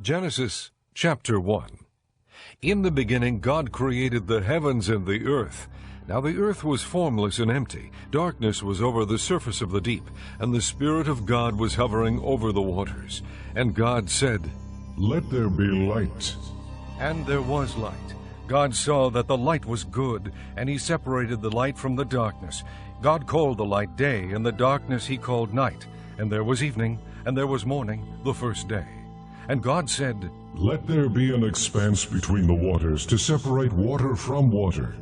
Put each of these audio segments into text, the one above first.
Genesis chapter 1. In the beginning God created the heavens and the earth. Now the earth was formless and empty. Darkness was over the surface of the deep, and the Spirit of God was hovering over the waters. And God said, "Let there be light." And there was light. God saw that the light was good, and he separated the light from the darkness. God called the light day, and the darkness he called night. And there was evening, and there was morning, the first day. And God said, "Let there be an expanse between the waters to separate water from water."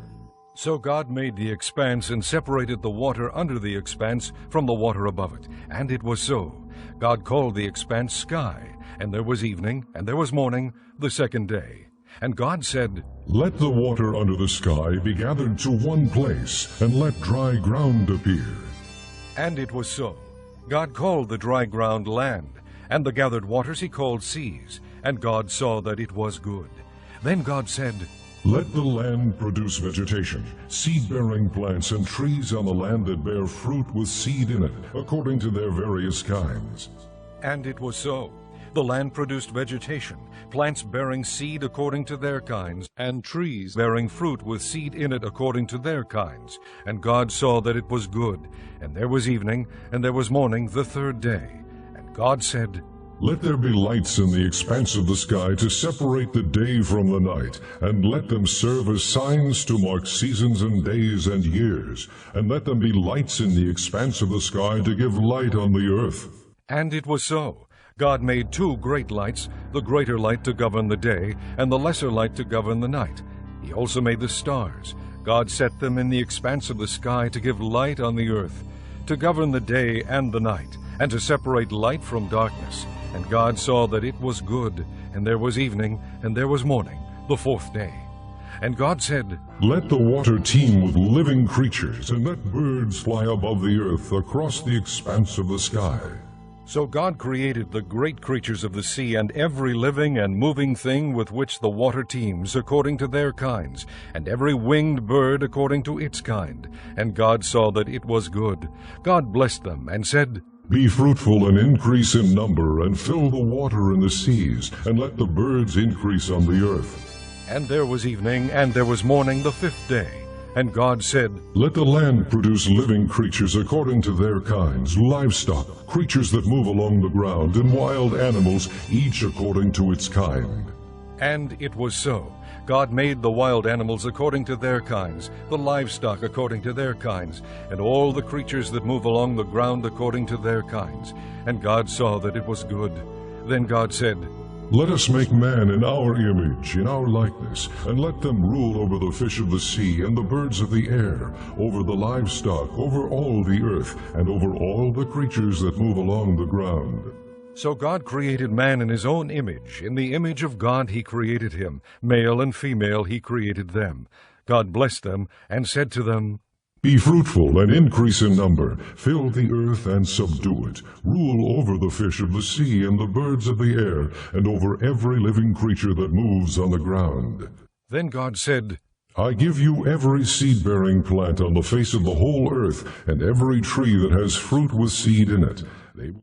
So God made the expanse and separated the water under the expanse from the water above it. And it was so. God called the expanse sky. And there was evening, and there was morning, the second day. And God said, "Let the water under the sky be gathered to one place, and let dry ground appear." And it was so. God called the dry ground land, and the gathered waters he called seas. And God saw that it was good. Then God said, "Let the land produce vegetation, seed-bearing plants and trees on the land that bear fruit with seed in it, according to their various kinds." And it was so. The land produced vegetation, plants bearing seed according to their kinds, and trees bearing fruit with seed in it according to their kinds. And God saw that it was good. And there was evening, and there was morning, the third day. And God said, "Let there be lights in the expanse of the sky to separate the day from the night, and let them serve as signs to mark seasons and days and years, and let them be lights in the expanse of the sky to give light on the earth." And it was so. God made two great lights, the greater light to govern the day, and the lesser light to govern the night. He also made the stars. God set them in the expanse of the sky to give light on the earth, to govern the day and the night, and to separate light from darkness. And God saw that it was good. And there was evening, and there was morning, the fourth day. And God said, "Let the water teem with living creatures, and let birds fly above the earth across the expanse of the sky." So God created the great creatures of the sea and every living and moving thing with which the water teems according to their kinds, and every winged bird according to its kind. And God saw that it was good. God blessed them and said, "Be fruitful and increase in number, and fill the water in the seas, and let the birds increase on the earth." And there was evening, and there was morning, the fifth day. And God said, "Let the land produce living creatures according to their kinds, livestock, creatures that move along the ground, and wild animals, each according to its kind." And it was so. God made the wild animals according to their kinds, the livestock according to their kinds, and all the creatures that move along the ground according to their kinds. And God saw that it was good. Then God said, "Let us make man in our image, in our likeness, and let them rule over the fish of the sea and the birds of the air, over the livestock, over all the earth, and over all the creatures that move along the ground." So God created man in his own image. In the image of God he created him. Male and female he created them. God blessed them and said to them, "Be fruitful and increase in number, fill the earth and subdue it, rule over the fish of the sea and the birds of the air, and over every living creature that moves on the ground." Then God said, "I give you every seed-bearing plant on the face of the whole earth, and every tree that has fruit with seed in it." They